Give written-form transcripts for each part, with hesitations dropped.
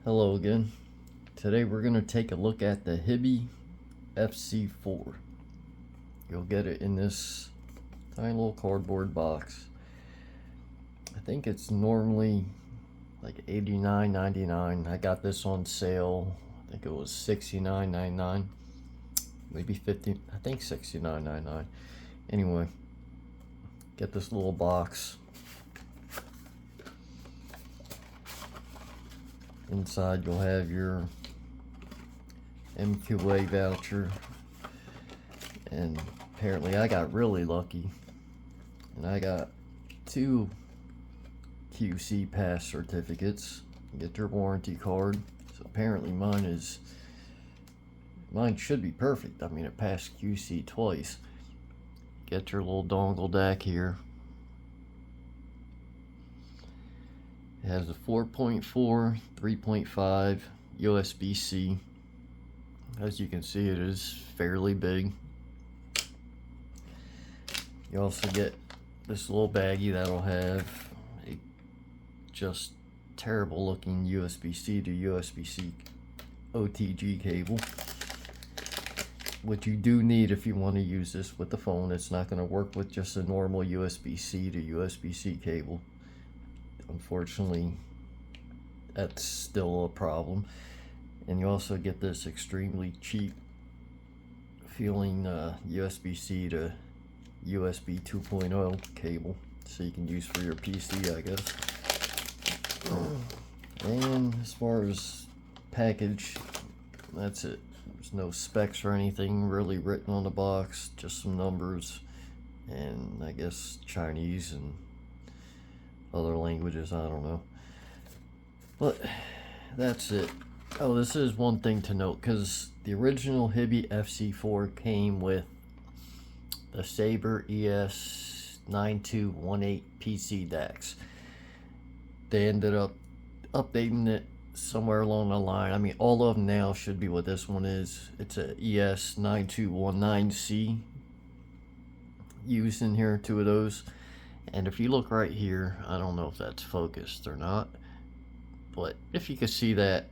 Hello again. Today we're going to take a look at the Hiby FC4. You'll get it in this tiny little cardboard box. I think it's normally like $89.99. I got this on sale. I think it was $69.99. Maybe 50. I think $69.99. Anyway, get this little box. Inside you'll have your MQA voucher, and apparently I got really lucky and I got 2 QC pass certificates. Get your warranty card. So apparently mine should be perfect. I mean, it passed QC twice. Get your little dongle DAC here. It has a 4.4, 3.5 USB-C. As you can see, it is fairly big. You also get this little baggie that'll have a just terrible looking USB-C to USB-C OTG cable, which you do need if you want to use this with the phone. It's not going to work with just a normal USB-C to USB-C cable. Unfortunately, that's still a problem. And you also get this extremely cheap feeling USB-C to USB 2.0 cable, so you can use for your PC, I guess. And as far as package, that's it. There's no specs or anything really written on the box, just some numbers and I guess Chinese and other languages, I don't know. But that's it. Oh, this is one thing to note, because the original Hiby FC4 came with the Sabre ES9218 PC DACs. They ended up updating it somewhere along the line. I mean, all of them now should be what this one is. It's a ES9219C used in here, 2 of those. And if you look right here, I don't know if that's focused or not, but if you can see that,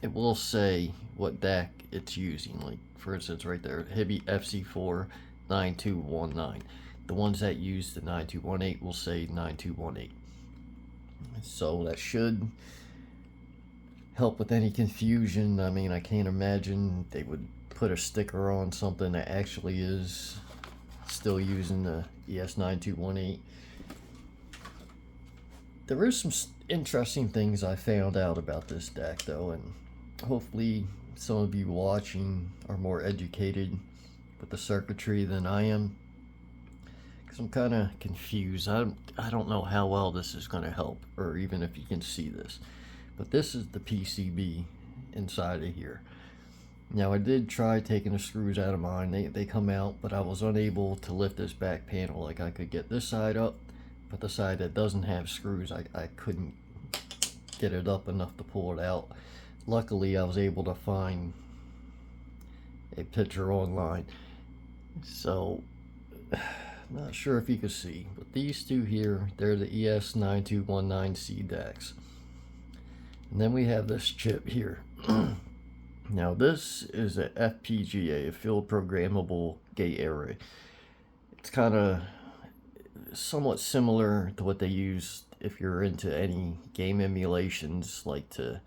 it will say what DAC it's using. Like, for instance, right there, Hiby FC4 9219. The ones that use the 9218 will say 9218. So that should help with any confusion. I mean, I can't imagine they would put a sticker on something that actually is still using the ES9218. There is some interesting things I found out about this DAC though, and hopefully some of you watching are more educated with the circuitry than I am, because I'm kind of confused. I don't know how well this is going to help, or even if you can see this. But this is the PCB inside of here. Now, I did try taking the screws out of mine. They come out, but I was unable to lift this back panel. Like, I could get this side up, but the side that doesn't have screws, I couldn't get it up enough to pull it out. Luckily, I was able to find a picture online. So, not sure if you can see, but these 2 here, they're the ES9219C DACs. And then we have this chip here. Now, this is a FPGA, a field programmable gate array. It's kind of somewhat similar to what they use if you're into any game emulations, like to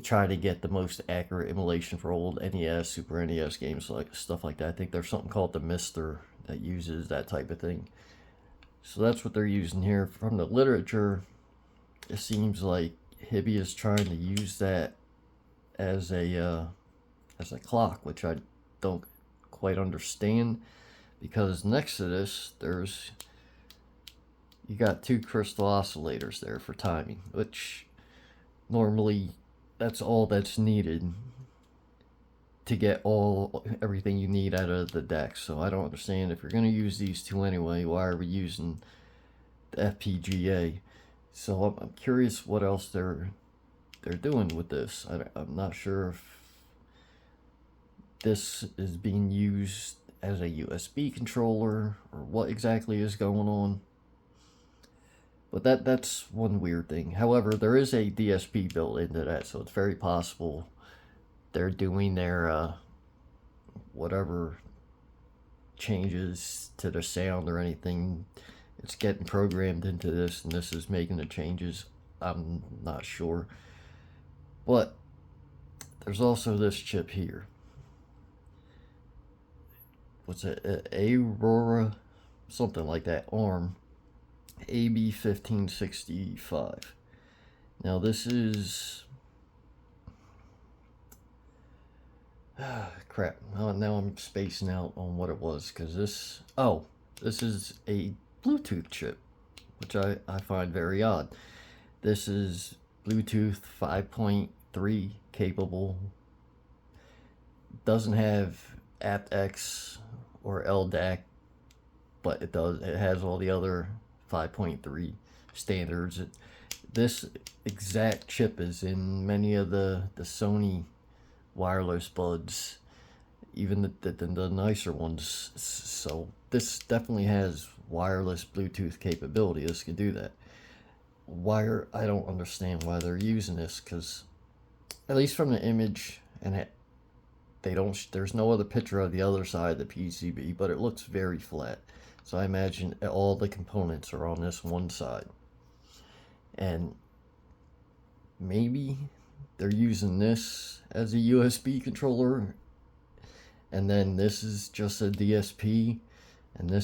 try to get the most accurate emulation for old NES, Super NES games, like stuff like that. I think there's something called the Mister that uses that type of thing. So that's what they're using here. From the literature, it seems like Hiby is trying to use that as a clock, which I don't quite understand, because next to this you got 2 crystal oscillators there for timing, which normally that's all that's needed to get everything you need out of the DAC. So I don't understand, if you're going to use these 2 anyway, why are we using the FPGA? So I'm curious what else they're doing with this. I'm not sure if this is being used as a USB controller or what exactly is going on. But that's one weird thing. However, there is a DSP built into that, so it's very possible they're doing their whatever changes to the sound or anything. It's getting programmed into this, and this is making the changes. I'm not sure. But there's also this chip here. What's it? Aurora, something like that. ARM AB1565. Now this is crap. Now I'm spacing out on what it was, because this is a Bluetooth chip, which I find very odd. This is Bluetooth 5.3 capable. Doesn't have aptX or LDAC, but it has all the other 5.3 standards. This exact chip is in many of the Sony wireless buds, even the nicer ones. So this definitely has wireless Bluetooth capability. This can do that. I don't understand why they're using this, because at least from the image, and there's no other picture of the other side of the PCB, but it looks very flat. So I imagine all the components are on this one side. And maybe they're using this as a USB controller, and then this is just a DSP, and the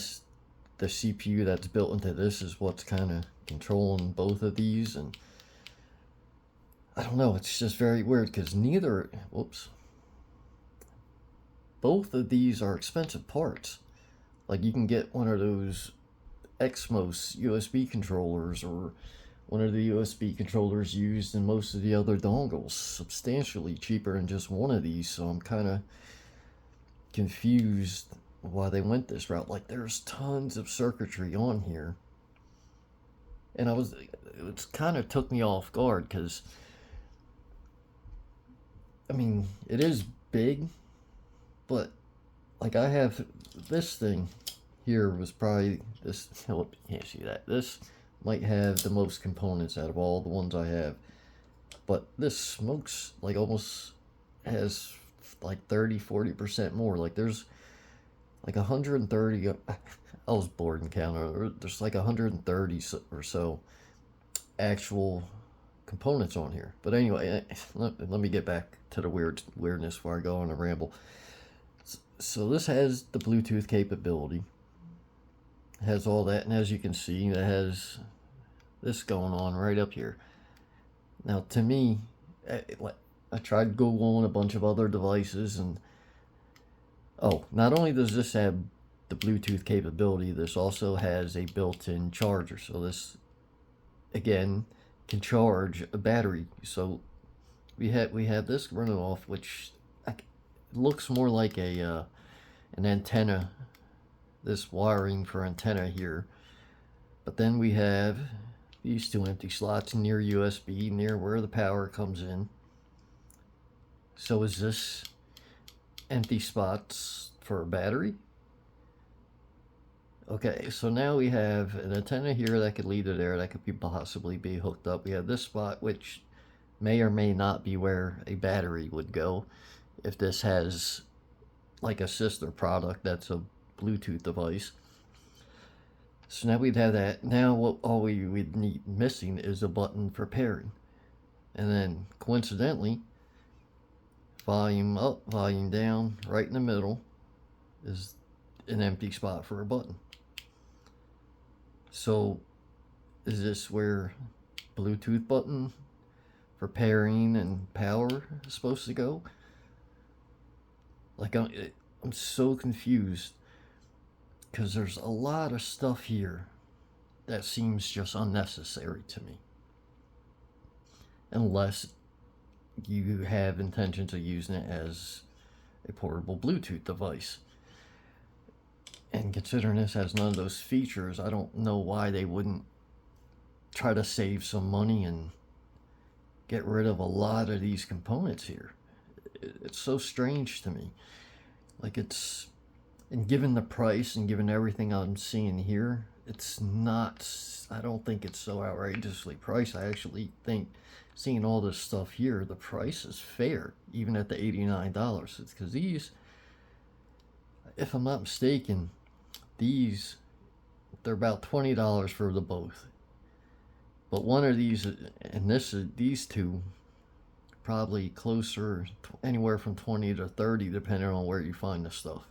CPU that's built into this is what's kind of controlling both of these. And I don't know, it's just very weird, because both of these are expensive parts. Like, you can get one of those Exmos USB controllers, or one of the USB controllers used in most of the other dongles, substantially cheaper than just one of these. So I'm kind of confused why they went this route. Like, there's tons of circuitry on here, and it kind of took me off guard, because I mean, it is big, but like, I have this thing here was probably this. You can't see that. This might have the most components out of all the ones I have, but this smokes, like, almost has like 30-40% more. Like, there's like 130. I was bored and counted. There's like 130 or so actual components on here. But anyway, let me get back to the weirdness before I go on a ramble. So this has the Bluetooth capability. It has all that, and as you can see, it has this going on right up here. Now, to me, I tried Googling a bunch of other devices, and not only does this have the Bluetooth capability, this also has a built-in charger. So this, again, can charge a battery. So we have this running off, which looks more like an antenna, this wiring for antenna here. But then we have these two empty slots near USB, near where the power comes in. So is this empty spots for a battery? Okay, so now we have an antenna here that could lead to there, that could possibly be hooked up. We have this spot, which may or may not be where a battery would go, if this has like a sister product that's a Bluetooth device. So now we'd have that. Now all we would need missing is a button for pairing. And then coincidentally, volume up, volume down, right in the middle is an empty spot for a button. So is this where Bluetooth button for pairing and power is supposed to go? Like, I'm so confused, because there's a lot of stuff here that seems just unnecessary to me, unless you have intentions of using it as a portable Bluetooth device. And considering this has none of those features, I don't know why they wouldn't try to save some money and get rid of a lot of these components here. It's so strange to me. Like, and given the price and given everything I'm seeing here, it's not, I don't think it's so outrageously priced. I actually think, seeing all this stuff here, the price is fair, even at the $89. It's because these, if I'm not mistaken, these, they're about $20 for the both. But one of these, and these two, probably closer, anywhere from 20 to 30, depending on where you find the stuff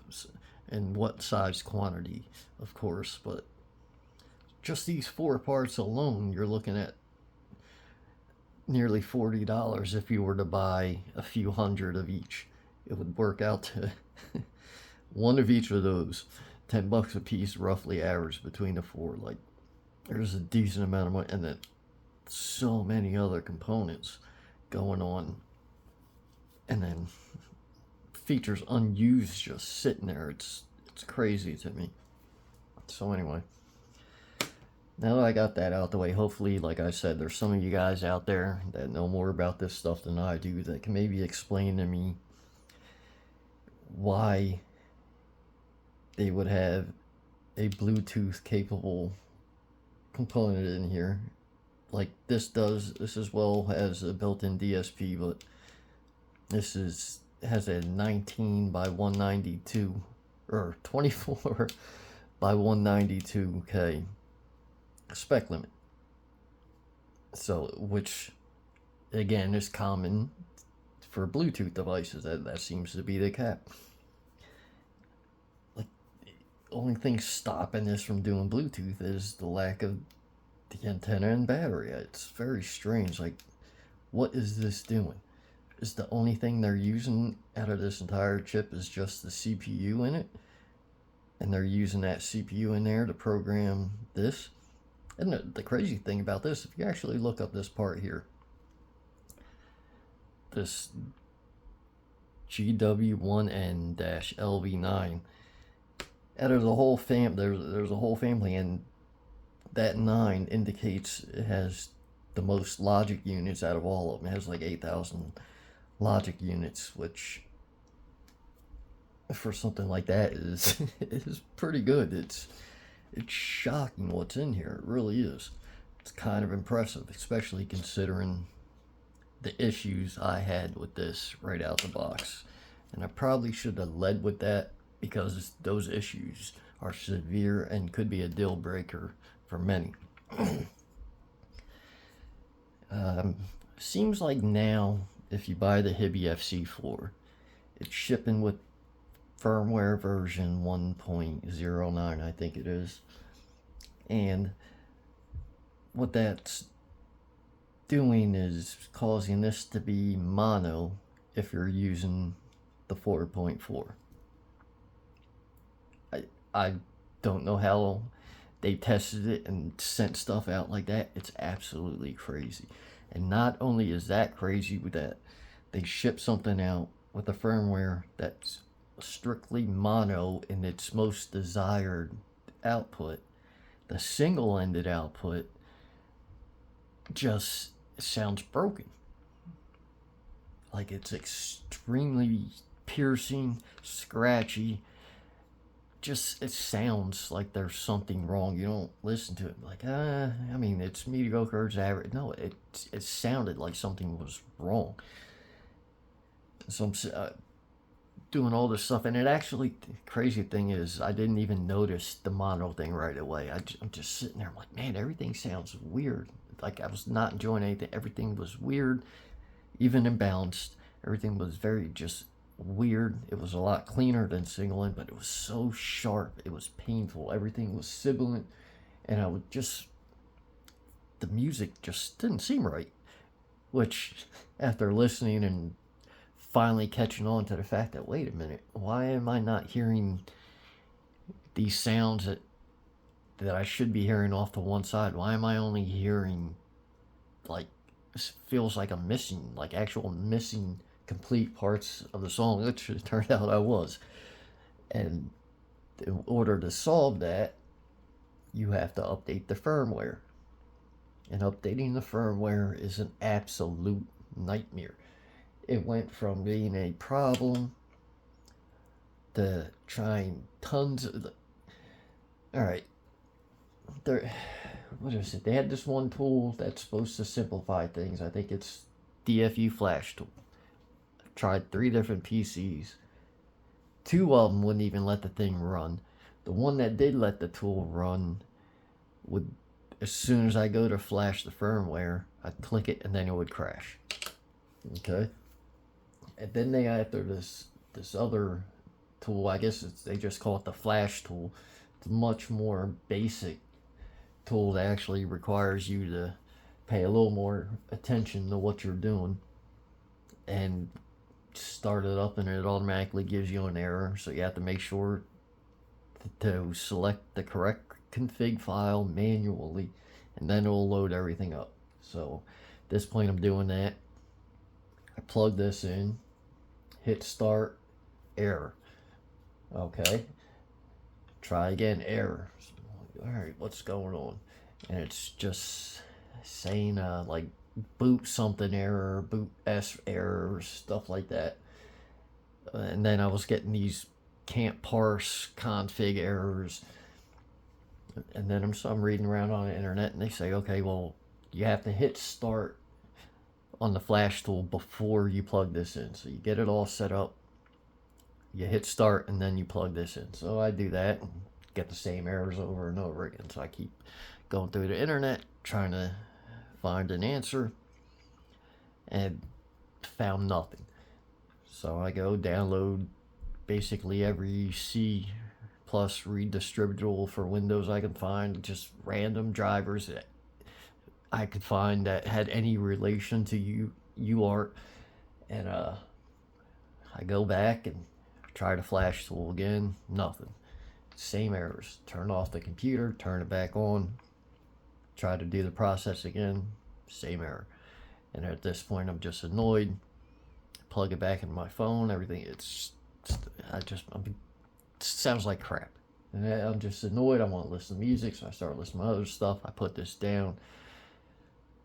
and what size quantity, of course. But just these 4 parts alone, you're looking at nearly $40 if you were to buy a few hundred of each. It would work out to one of each of those, $10 a piece, roughly average between the 4. Like, there's a decent amount of money, and then so many other components going on, and then features unused just sitting there. It's crazy to me. So anyway, now that I got that out the way, hopefully, like I said, there's some of you guys out there that know more about this stuff than I do that can maybe explain to me why they would have a Bluetooth capable component in here like this does. This as well has a built-in DSP, but this has a 19 by 192 or 24 by 192K spec limit. So, which again is common for Bluetooth devices. That seems to be the cap. Like, the only thing stopping this from doing Bluetooth is the lack of the antenna and battery. It's very strange. Like, what is this doing? Is the only thing they're using out of this entire chip is just the CPU in it? And they're using that CPU in there to program this? And the crazy thing about this, if you actually look up this part here, this GW1N-LV9, out of the whole there's a whole family, and that 9 indicates it has the most logic units out of all of them. It has like 8,000 logic units, which for something like that is is pretty good. It's shocking what's in here. It really is. It's kind of impressive, especially considering the issues I had with this right out the box. And I probably should have led with that, because those issues are severe and could be a deal breaker for many. Seems like now, if you buy the Hiby FC4, it's shipping with firmware version 1.09, I think it is. And what that's doing is causing this to be mono if you're using the 4.4. I don't know how they tested it and sent stuff out like that. It's absolutely crazy. And not only is that crazy with that, they ship something out with a firmware that's strictly mono in its most desired output. The single-ended output just sounds broken. Like, it's extremely piercing, scratchy. Just, it sounds like there's something wrong. You don't listen to it like, I mean, it's mediocre, it's average. No, it sounded like something was wrong. So I'm doing all this stuff, and it actually, the crazy thing is, I didn't even notice the mono thing right away. I'm just sitting there, I'm like, man, everything sounds weird. Like, I was not enjoying anything. Everything was weird, even imbalanced. Everything was very just weird. It was a lot cleaner than single end, but it was so sharp. It was painful. Everything was sibilant, and I would just, the music just didn't seem right. Which, after listening and finally catching on to the fact that, wait a minute, why am I not hearing these sounds that I should be hearing off to one side? Why am I only hearing, like, this feels like I'm missing, like actual missing complete parts of the song, which it turned out I was. And in order to solve that, you have to update the firmware. And updating the firmware is an absolute nightmare. It went from being a problem to trying tons of... Alright, there, what is it? They had this one tool that's supposed to simplify things. I think it's DFU flash tool. I've tried 3 different PCs. 2 of them wouldn't even let the thing run. The one that did let the tool run would, as soon as I go to flash the firmware, I'd click it and then it would crash. Okay. And then they after this other tool, I guess they just call it the flash tool. It's a much more basic tool that actually requires you to pay a little more attention to what you're doing and start it up, and it automatically gives you an error, so you have to make sure to select the correct config file manually, and then it will load everything up. So at this point I'm doing that. I plug this in, hit start, error. Okay, try again, error. All right, what's going on? And it's just saying like boot something error, boot S error, stuff like that. And then I was getting these can't parse config errors. And then I'm reading around on the internet, and they say, okay, well, you have to hit start on the flash tool before you plug this in. So you get it all set up, you hit start, and then you plug this in. So I do that and get the same errors over and over again. So I keep going through the internet trying to find an answer, and found nothing. So I go download basically every C plus redistributable for Windows I can find, just random drivers that I could find that had any relation to UART, and I go back and try the flash tool again, nothing. Same errors. Turn off the computer, turn it back on, try to do the process again, same error. And at this point I'm just annoyed. Plug it back in my phone, everything, it sounds like crap. And I'm just annoyed. I want to listen to music, so I start listening to other stuff. I put this down.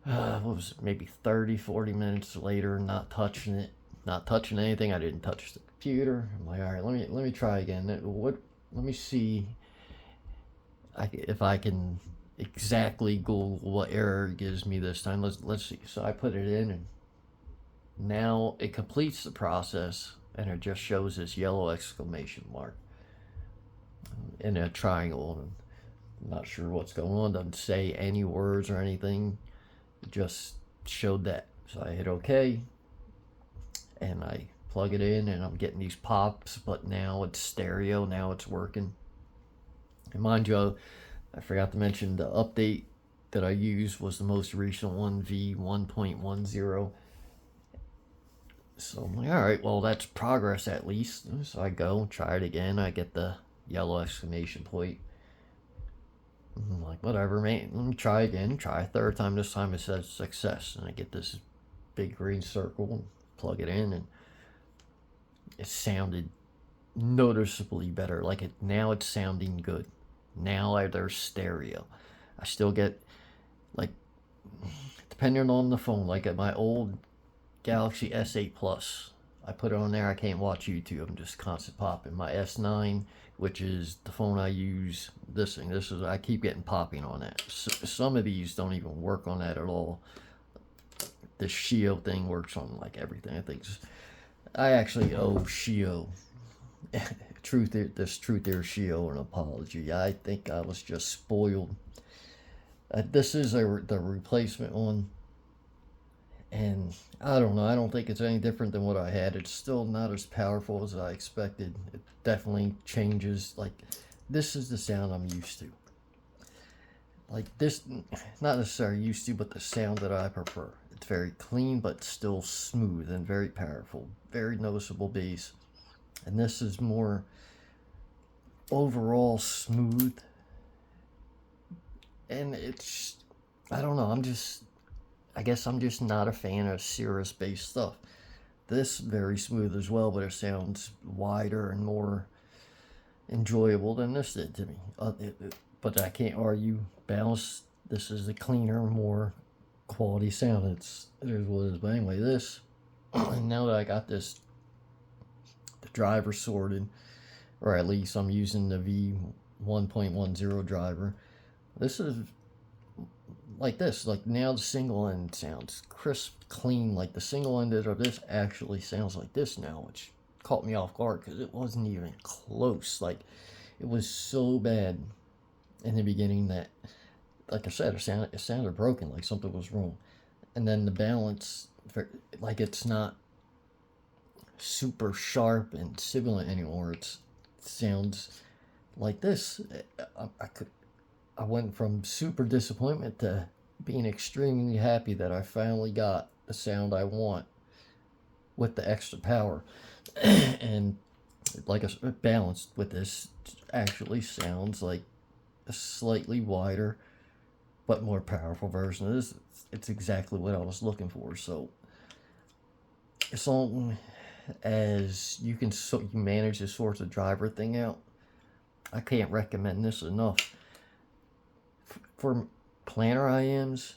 What was it, maybe 30-40 minutes later, not touching it, not touching anything. I didn't touch the computer. I'm like, all right, let me try again. Let me see if I can exactly Google what error it gives me this time. Let's see. So I put it in, and now it completes the process, and it just shows this yellow exclamation mark in a triangle. I'm not sure what's going on. Doesn't say any words or anything. It just showed that. So I hit OK, and I plug it in, and I'm getting these pops, but now it's stereo. Now it's working. And mind you, I forgot to mention the update that I used was the most recent one, V1.10. So I'm like, all right, well, that's progress at least. So I go, try it again. I get the yellow exclamation point. I'm like, whatever, man. Let me try again. Try a third time. This time it says success. And I get this big green circle and plug it in, and it sounded noticeably better. Like now it's sounding good. Now there's stereo. I still get, like, depending on the phone, like at my old Galaxy S8 Plus, I put it on there, I can't watch YouTube, I'm just constant popping. My S9, which is the phone I use, I keep getting popping on that. Some of these don't even work on that at all. This Shio thing works on like everything. I actually owe Shio, Truth Air Shio, an apology. I think I was just spoiled. This is the replacement one, and I don't know, I don't think it's any different than what I had. It's still not as powerful as I expected. It definitely changes. Like, this is the sound I'm used to. Like this, not necessarily used to, but the sound that I prefer. It's very clean, but still smooth and very powerful. Very noticeable bass. And this is more overall smooth. And it's, I don't know, I guess I'm just not a fan of Cirrus-based stuff. This very smooth as well, but it sounds wider and more enjoyable than this did to me. But I can't argue. Balance. This is the cleaner, more quality sound. It is what it is. But anyway, this. Now that I got the driver sorted, or at least I'm using the V1.10 driver, This is like this. Like now the single end sounds crisp, clean. Like the single ended of this actually sounds like this now, which caught me off guard because it wasn't even close. Like it was so bad in the beginning that, like I said, it sounded broken, like something was wrong. And then the balance, like it's not super sharp and sibilant anymore. It sounds like this. I went from super disappointment to being extremely happy that I finally got the sound I want with the extra power. And like a balanced with this actually sounds like a slightly wider but more powerful version of this. It's exactly what I was looking for. So as long as you can you manage this sort of driver thing out, I can't recommend this enough. For planner IMs,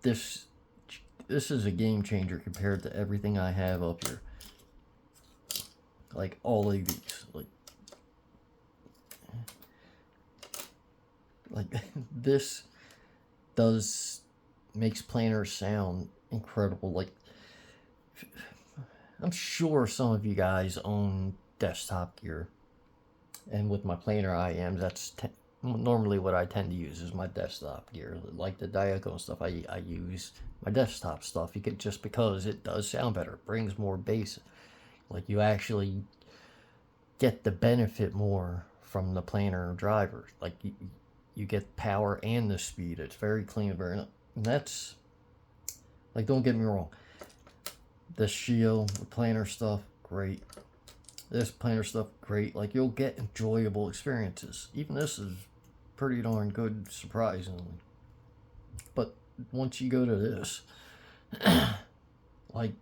this is a game changer compared to everything I have up here. Like all of these, like this makes planners sound incredible. Like I'm sure some of you guys own desktop gear, and with my planner IMs, that's normally what I tend to use is my desktop gear. Like the Diaco and stuff, I use my desktop stuff. You could, just because it does sound better, it brings more bass. Like you actually get the benefit more from the planner driver. Like you get power and the speed. It's very clean, and that's, like, don't get me wrong, this Shield, the planner stuff, great. This planner stuff, great. Like you'll get enjoyable experiences. Even this is pretty darn good, surprisingly. But once you go to this, like,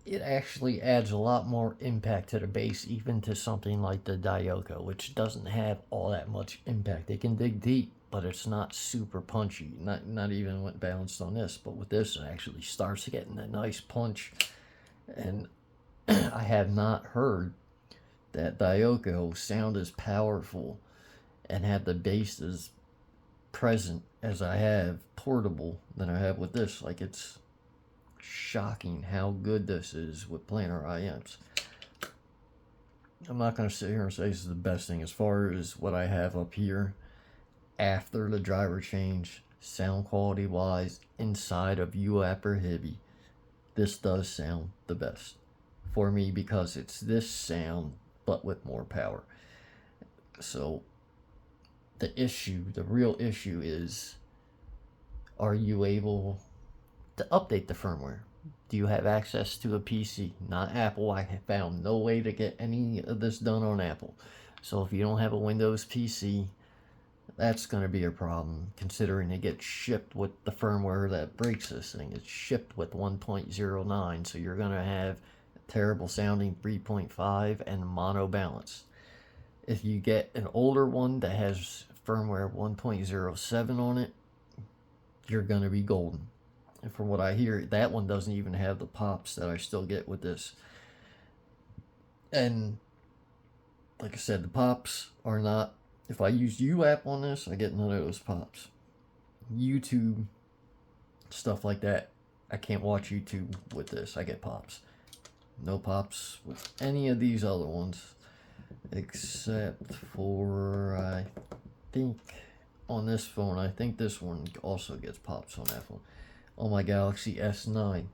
it actually adds a lot more impact to the bass, even to something like the Diaco, which doesn't have all that much impact. It can dig deep, but it's not super punchy. Not even when balanced on this. But with this, it actually starts getting a nice punch. And I have not heard that Diaco sound as powerful and have the bass as present as I have portable than I have with this. Like, it's shocking how good this is with planner IMs. I'm not going to sit here and say this is the best thing. As far as what I have up here after the driver change, sound quality wise, inside of UAP or Hiby, this does sound the best for me because it's this sound but with more power. So the real issue is, are you able to update the firmware? Do you have access to a PC? Not Apple. I have found no way to get any of this done on Apple. So if you don't have a Windows PC, that's going to be a problem, considering it gets shipped with the firmware that breaks this thing. It's shipped with 1.09, so you're going to have a terrible sounding 3.5 and mono balance. If you get an older one that has firmware 1.07 on it, you're going to be golden. And from what I hear, that one doesn't even have the pops that I still get with this. And like I said, the pops are not, if I use UAP on this, I get none of those pops. YouTube, stuff like that, I can't watch YouTube with this. I get pops. No pops with any of these other ones, except for, I think, on this phone. I think this one also gets pops on that phone. On my Galaxy S9.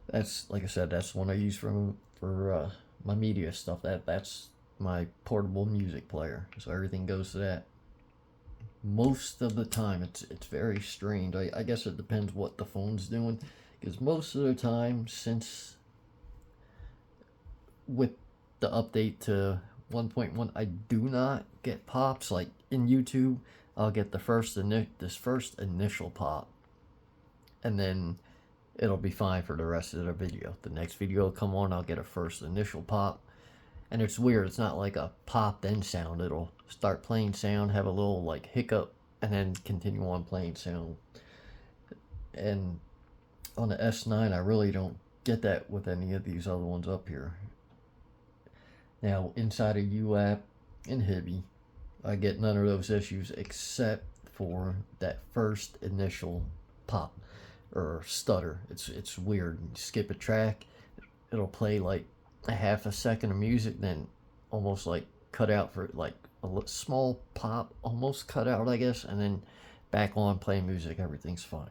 That's, like I said, that's the one I use for my media stuff. That's my portable music player, so everything goes to that. Most of the time, it's very strange. I guess it depends what the phone's doing, because most of the time, since with the update to 1.1, I do not get pops. Like in YouTube, I'll get this first initial pop, and then it'll be fine for the rest of the video. The next video will come on, I'll get a first initial pop. And it's weird, it's not like a pop then sound. It'll start playing sound, have a little like hiccup, and then continue on playing sound. And on the S9, I really don't get that with any of these other ones up here. Now, inside of UAP and Hiby, I get none of those issues except for that first initial pop or stutter. It's weird. You skip a track, it'll play like a half a second of music, then almost like cut out for like a small pop, almost cut out, I guess, and then back on playing music. Everything's fine,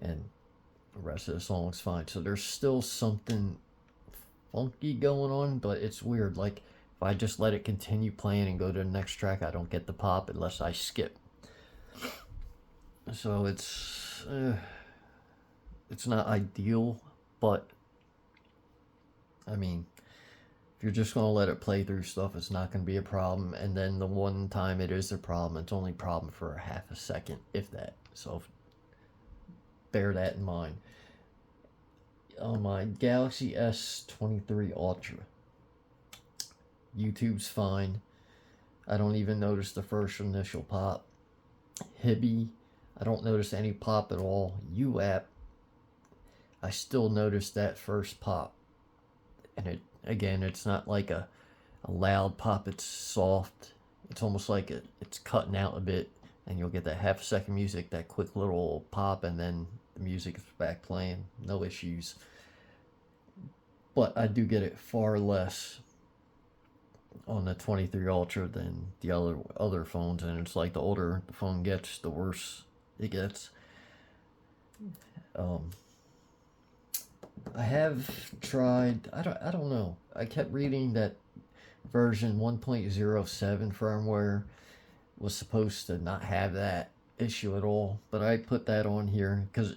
and the rest of the song's fine. So there's still something funky going on, but it's weird. Like if I just let it continue playing and go to the next track, I don't get the pop unless I skip. So it's not ideal, but I mean, if you're just gonna let it play through stuff, it's not gonna be a problem. And then the one time it is a problem, it's only a problem for a half a second, if that. So bear that in mind. On my Galaxy S23 Ultra, YouTube's fine. I don't even notice the first initial pop. Hiby, I don't notice any pop at all. UApp, I still notice that first pop. And again, it's not like a loud pop, it's soft. It's almost like it's cutting out a bit, and you'll get that half second music, that quick little pop, and then the music is back playing. No issues. But I do get it far less on the 23 Ultra than the other phones, and it's like the older the phone gets, the worse it gets. I have tried, I don't know, I kept reading that version 1.07 firmware was supposed to not have that issue at all, but I put that on here because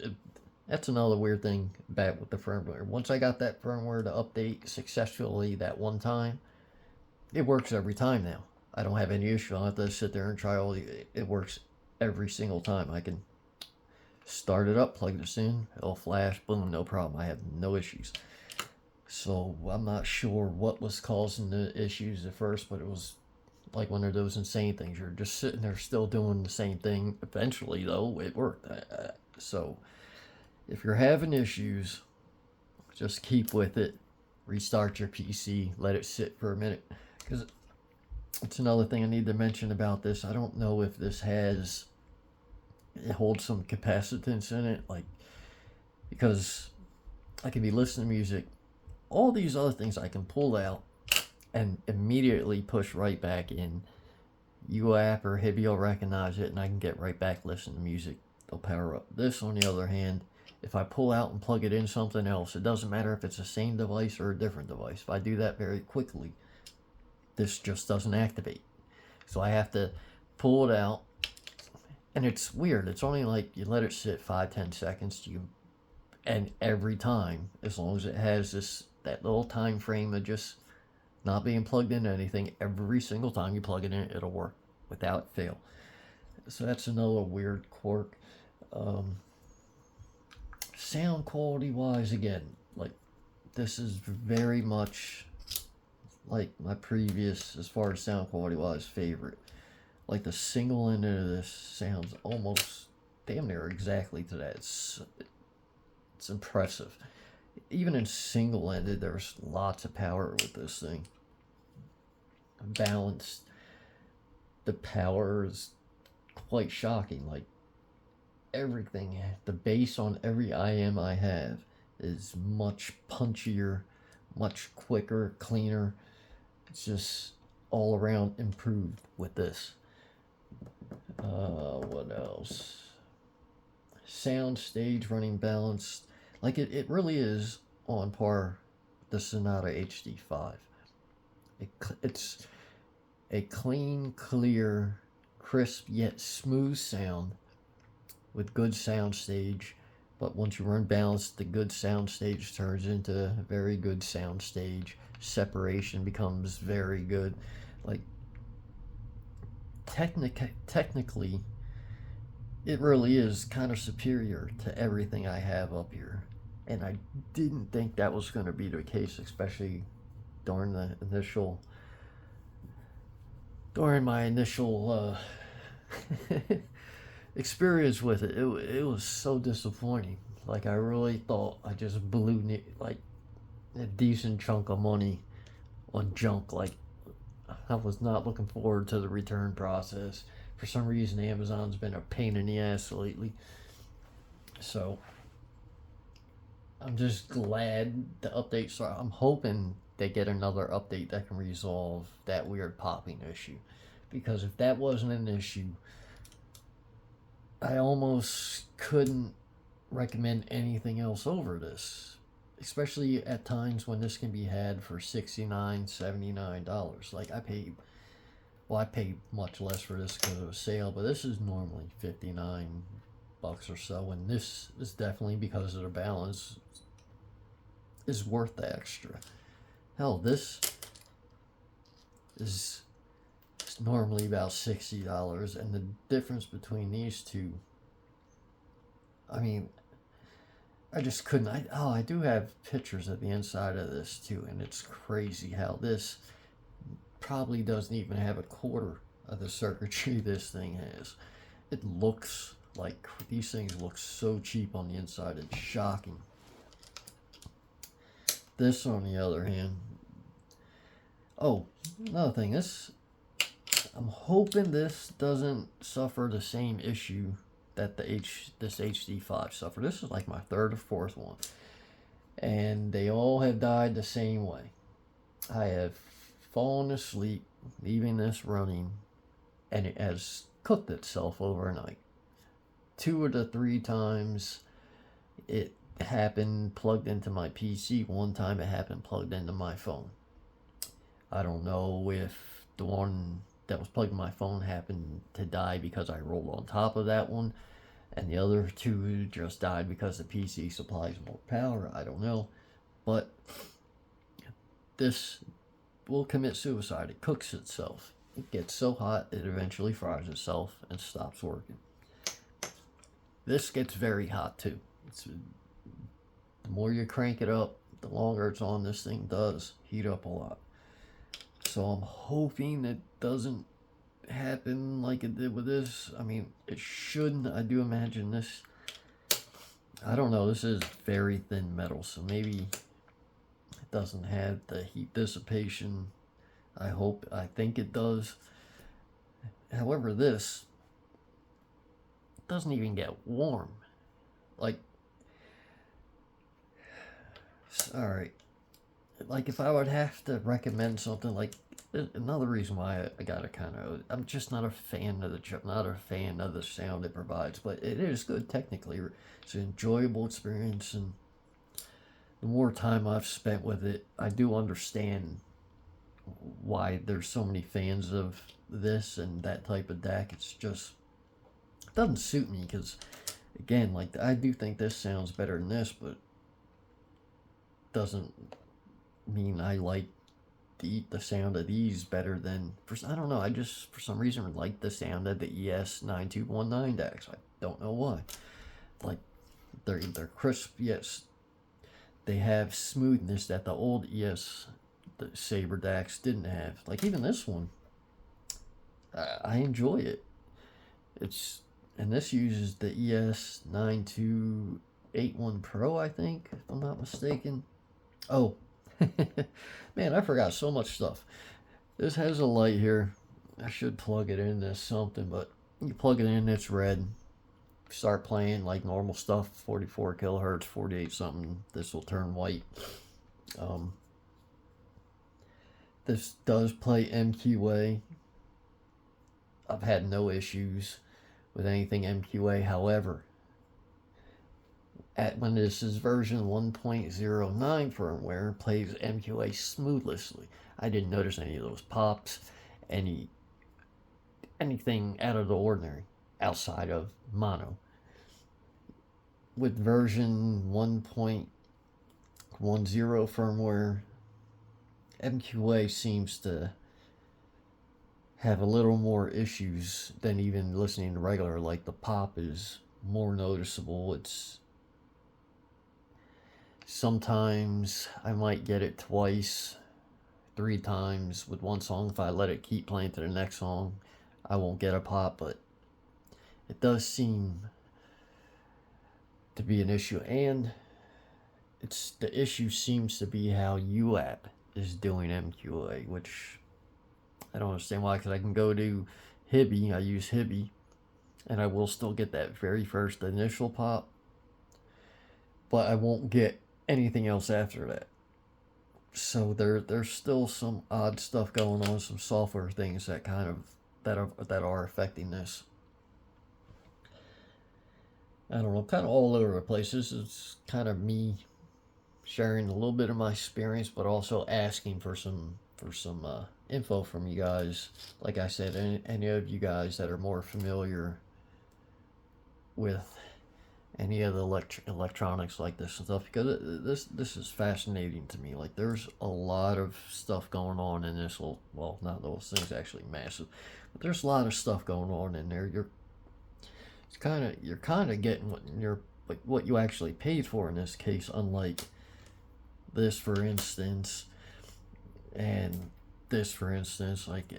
that's another weird thing bad with the firmware. Once I got that firmware to update successfully that one time, it works every time now. I don't have any issue. I don't have to sit there and try all the, it works every single time. I can start it up, plug this in, it'll flash, boom, no problem. I have no issues. So I'm not sure what was causing the issues at first, but it was like one of those insane things. You're just sitting there still doing the same thing. Eventually, though, it worked. So if you're having issues, just keep with it. Restart your PC, let it sit for a minute. Because it's another thing I need to mention about this. I don't know if this it holds some capacitance in it, like, because I can be listening to music, all these other things I can pull out and immediately push right back in. UApp or Hiby will recognize it, and I can get right back listening to music. They'll power up. This, on the other hand, if I pull out and plug it in something else, it doesn't matter if it's the same device or a different device. If I do that very quickly, this just doesn't activate. So I have to pull it out, and it's weird. It's only like you let it sit 5-10 seconds, and every time, as long as it has that little time frame of just not being plugged into anything, every single time you plug it in, it'll work without fail. So that's another weird quirk. Sound quality wise, again, like, this is very much like my previous, as far as sound quality wise, favorite. Like, the single ended of this sounds almost damn near exactly to that. It's impressive. Even in single ended, there's lots of power with this thing. Balanced. The power is quite shocking. Like, everything, the bass on every IM I have is much punchier, much quicker, cleaner. It's just all around improved with this. What else? Sound stage running balanced. Like, it really is on par with the Sonata HD5. It's a clean, clear, crisp yet smooth sound with good sound stage. But once you run balanced, the good sound stage turns into a very good sound stage. Separation becomes very good. Like, technically, it really is kind of superior to everything I have up here. And I didn't think that was going to be the case, especially during my initial experience with it. It was so disappointing. Like, I really thought I just blew like a decent chunk of money on junk. Like, I was not looking forward to the return process. For some reason, Amazon's been a pain in the ass lately. So I'm just glad the update started. I'm hoping they get another update that can resolve that weird popping issue. Because if that wasn't an issue, I almost couldn't recommend anything else over this. Especially at times when this can be had for $69, $79. Like I paid much less for this because of a sale, but this is normally $59 or so, and this is definitely, because of the balance, is worth the extra. Hell, this is normally about $60, and the difference between these two, I mean, I just couldn't. I do have pictures of the inside of this too, and it's crazy how this probably doesn't even have a quarter of the circuitry this thing has. It looks like, these things look so cheap on the inside, it's shocking. This, on the other hand, oh, another thing, I'm hoping this doesn't suffer the same issue that this HD5 suffered. This is like my third or fourth one, and they all have died the same way. I have fallen asleep leaving this running, and it has cooked itself overnight. 2 of the 3 times it happened plugged into my PC. 1 time it happened plugged into my phone. I don't know if the one that was plugged in my phone happened to die because I rolled on top of that one, and the other 2 just died because the PC supplies more power. I don't know, but this will commit suicide. It cooks itself. It gets so hot it eventually fries itself and stops working. This gets very hot too. The more you crank it up, the longer it's on, this thing does heat up a lot. So I'm hoping it doesn't happen like it did with this. I mean, it shouldn't. I do imagine this, I don't know, this is very thin metal, so maybe it doesn't have the heat dissipation. I think it does. However, this doesn't even get warm. Like, alright, like if I would have to recommend something, like another reason why I gotta kind of, I'm just not a fan of the sound it provides, but it is good technically. It's an enjoyable experience, and the more time I've spent with it, I do understand why there's so many fans of this and that type of DAC. It's just, it doesn't suit me, because again, like, I do think this sounds better than this, but doesn't mean I like the sound of these better than, I don't know, I just for some reason like the sound of the ES9219 DACs. I don't know why. Like, they're crisp, yes, they have smoothness that the old the Saber DACs didn't have. Like, even this one, I enjoy it. And this uses the ES9281 Pro, I think, if I'm not mistaken. Oh, man, I forgot so much stuff. This has a light here. I should plug it into something, but you plug it in, it's red. Start playing like normal stuff, 44 kilohertz, 48 something, this will turn white. This does play MQA. I've had no issues with anything MQA. However, when this is version 1.09 firmware, plays MQA smoothly. I didn't notice any of those pops, anything out of the ordinary outside of mono. With version 1.10 firmware, MQA seems to have a little more issues than even listening to regular. Like, the pop is more noticeable. Sometimes I might get it twice, 3 times with one song. If I let it keep playing to the next song, I won't get a pop, but it does seem to be an issue. And the issue seems to be how UAP is doing MQA, which I don't understand why, because I can go to Hiby, I use Hiby, and I will still get that very first initial pop, but I won't get anything else after that. So there's still some odd stuff going on, some software things that that are affecting this. I don't know, kind of all over the place. This is kind of me sharing a little bit of my experience, but also asking for some info from you guys. Like I said, any of you guys that are more familiar with any of the electronics like this and stuff, because this is fascinating to me. Like, there's a lot of stuff going on in this little, well, not those things actually massive, but there's a lot of stuff going on in there. You're kind of getting what you actually paid for in this case, unlike this, for instance, and this, for instance, like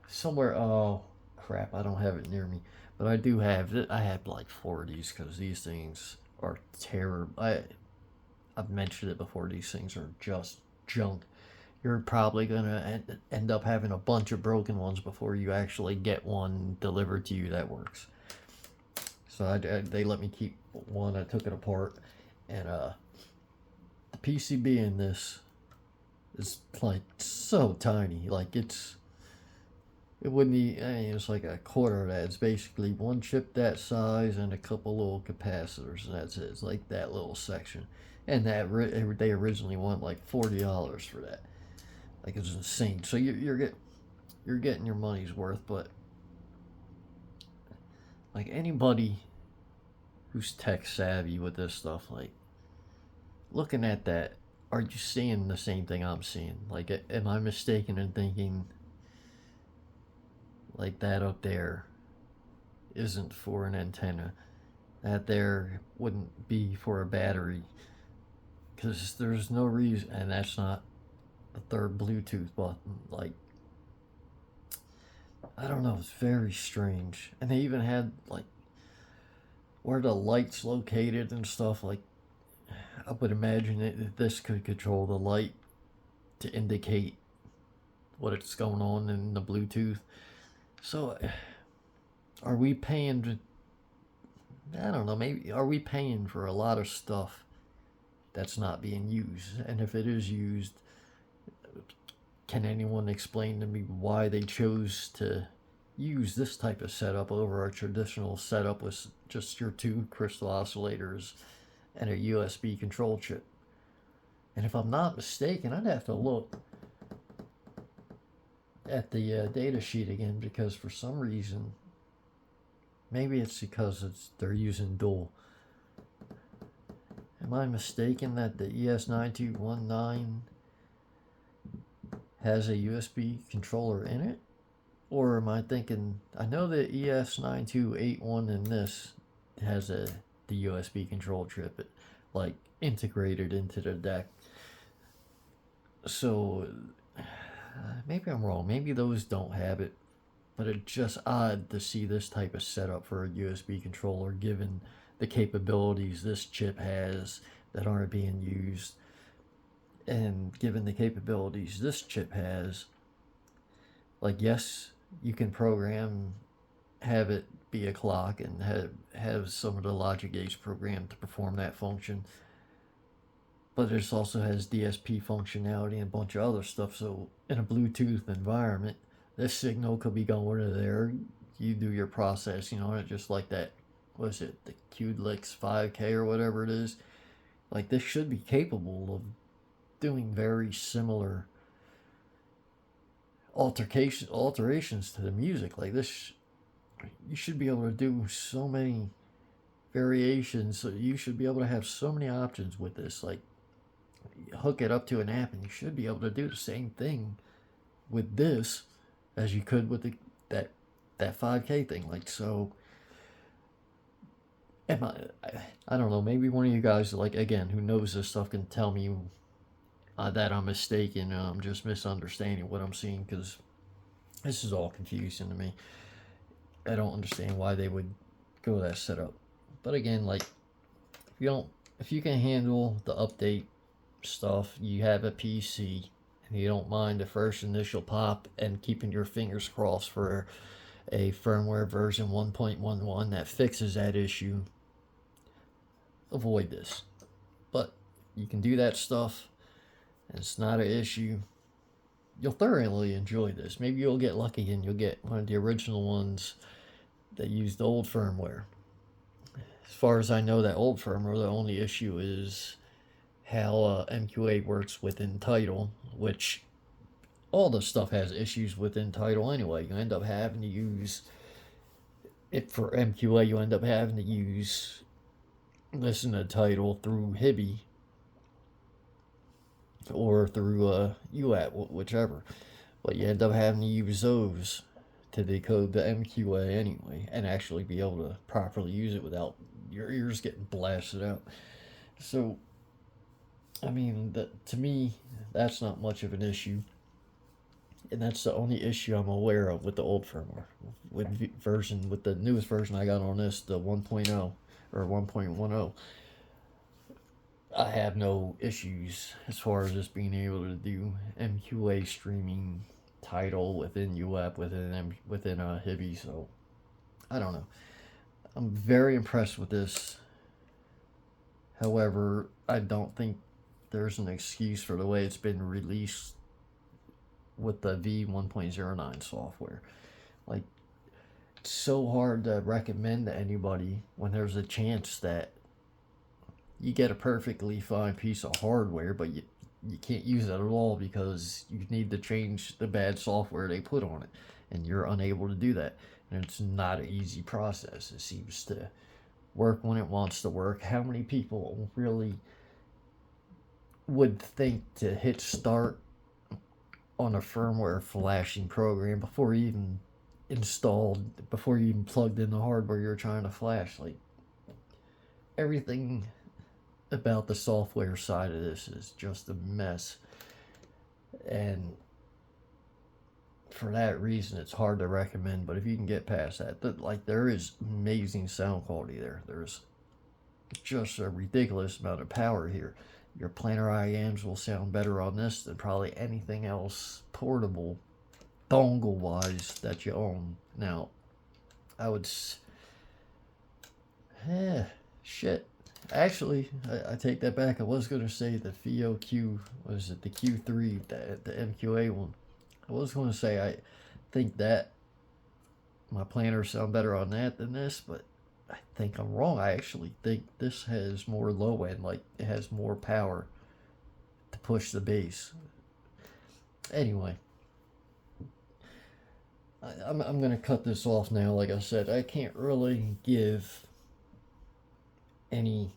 somewhere. Oh crap, I don't have it near me, but I do have it. I have like 4 of these because these things are terrible. I've mentioned it before. These things are just junk. You're probably gonna end up having a bunch of broken ones before you actually get one delivered to you that works. So they let me keep one. I took it apart, and the PCB in this is like so tiny. Like it wouldn't be. I mean, it's like a quarter of that. It's basically one chip that size and a couple little capacitors, and that's it. It's like that little section, and that they originally want like $40 for that. Like, it's insane. So you're getting your money's worth, but like anybody who's tech savvy with this stuff, like looking at that, are you seeing the same thing I'm seeing? Like, am I mistaken in thinking like that up there isn't for an antenna? That there wouldn't be for a battery? Because there's no reason, and that's not the third Bluetooth button. Like, I don't know, it's very strange. And they even had like where the light's located and stuff. Like, I would imagine that this could control the light to indicate what it's going on in the Bluetooth. So, are we paying? I don't know. Maybe are we paying for a lot of stuff that's not being used? And if it is used, can anyone explain to me why they chose to use this type of setup over a traditional setup with just your 2 crystal oscillators and a USB control chip? And if I'm not mistaken, I'd have to look at the data sheet again, because for some reason, maybe it's because they're using dual. Am I mistaken that the ES9219 has a USB controller in it? Or am I thinking, I know the ES9281 in this has the USB control chip, like integrated into the deck. So maybe I'm wrong. Maybe those don't have it, but it's just odd to see this type of setup for a USB controller, given the capabilities this chip has that aren't being used, and given the capabilities this chip has. Like, yes, you can program, have it be a clock, and have some of the logic gates programmed to perform that function, but it also has DSP functionality and a bunch of other stuff. So in a Bluetooth environment, this signal could be going to there. You do your processing on it, just like that. What is it, the QLix 5K or whatever it is? Like, this should be capable of doing very similar alterations to the music. Like this, you should be able to do so many variations. So you should be able to have so many options with this. Like, hook it up to an app, and you should be able to do the same thing with this as you could with that 5K thing. Like, so am I don't know, maybe one of you guys, like, again, who knows this stuff, can tell me that I'm mistaken, I'm just misunderstanding what I'm seeing, because this is all confusing to me. I don't understand why they would go that setup. But again, like, if you can handle the update stuff, you have a PC, you don't mind the first initial pop and keeping your fingers crossed for a firmware version 1.11 that fixes that issue, avoid this. But you can do that stuff, and it's not an issue. You'll thoroughly enjoy this. Maybe you'll get lucky and you'll get one of the original ones that used the old firmware. As far as I know, that old firmware, the only issue is how MQA works within Tidal, which all the stuff has issues within Tidal anyway. You end up having to use it for MQA. You end up having to listen to Tidal through Hiby or through UAT, whichever. But you end up having to use those to decode the MQA anyway, and actually be able to properly use it without your ears getting blasted out. So, I mean, to me, that's not much of an issue. And that's the only issue I'm aware of with the old firmware. With the newest version I got on this, the 1.0 or 1.10, I have no issues as far as just being able to do MQA streaming Tidal within UAP, within Hiby. So I don't know. I'm very impressed with this. However, I don't think there's an excuse for the way it's been released with the V1.09 software. Like, it's so hard to recommend to anybody when there's a chance that you get a perfectly fine piece of hardware, but you can't use it at all because you need to change the bad software they put on it, and you're unable to do that. And it's not an easy process. It seems to work when it wants to work. How many people really would think to hit start on a firmware flashing program before you even plugged in the hardware you're trying to flash? Like, everything about the software side of this is just a mess, and for that reason it's hard to recommend. But if you can get past that, like, there is amazing sound quality there. There's just a ridiculous amount of power here. Your planar IAMs will sound better on this than probably anything else portable, dongle wise, that you own. Now, I would shit. Actually, I take that back. I was going to say the VOQ, was it the Q3, the MQA one? I was going to say I think that my planners sound better on that than this, but I think I'm wrong. I actually think this has more low end, like it has more power to push the bass. Anyway, I'm going to cut this off now. Like I said, I can't really give any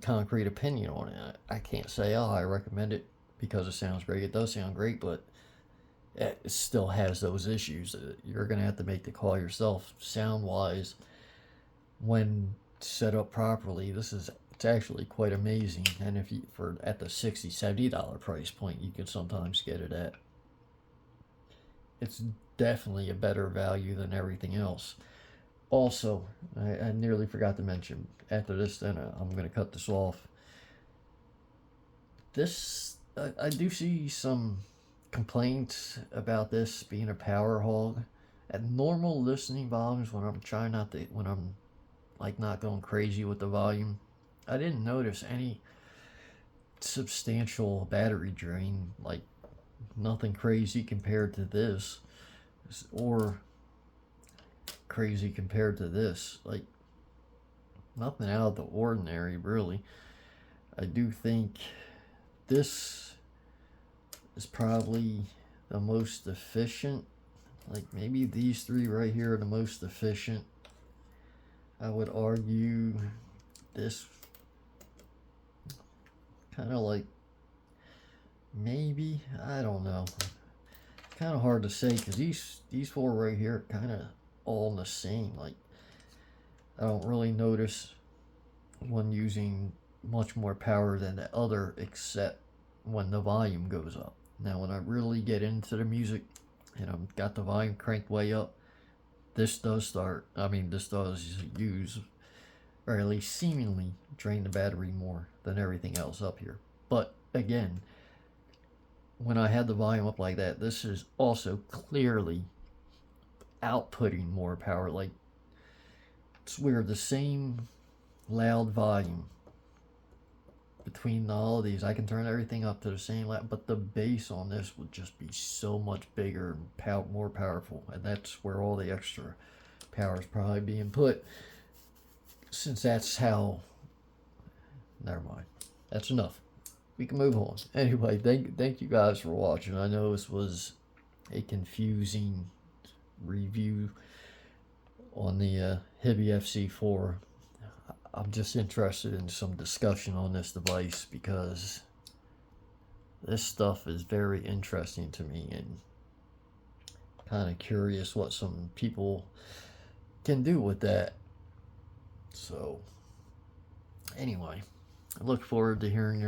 concrete opinion on it. I can't say, oh, I recommend it because it sounds great. It does sound great, but it still has those issues. You're going to have to make the call yourself. Sound wise, when set up properly, it's actually quite amazing. And if you, at the $60-$70 price point, you can sometimes get it at, it's definitely a better value than everything else. Also, I nearly forgot to mention, after this, then I'm going to cut this off. I do see some complaints about this being a power hog. At normal listening volumes, when I'm like not going crazy with the volume, I didn't notice any substantial battery drain, like nothing crazy compared to this, or crazy compared to this, like nothing out of the ordinary really. I do think this is probably the most efficient. Like, maybe these three right here are the most efficient. I would argue this kind of like, maybe, I don't know, kind of hard to say, because these four right here are kind of all the same. Like, I don't really notice one using much more power than the other, except when the volume goes up. Now, when I really get into the music and I've got the volume cranked way up, this does use, or at least seemingly drain the battery more than everything else up here. But again, when I had the volume up like that, this is also clearly outputting more power. Like, it's weird, the same loud volume between all of these, I can turn everything up to the same loud, but the bass on this would just be so much bigger and more powerful, and that's where all the extra power is probably being put, since that's how. Never mind, that's enough, we can move on. Anyway, thank you guys for watching. I know this was a confusing review on the Hiby FC4. I'm just interested in some discussion on this device because this stuff is very interesting to me, and kind of curious what some people can do with that. So anyway, I look forward to hearing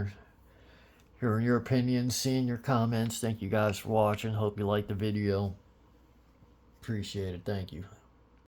your opinions, seeing your comments. Thank you guys for watching. Hope you liked the video. Appreciate it. Thank you.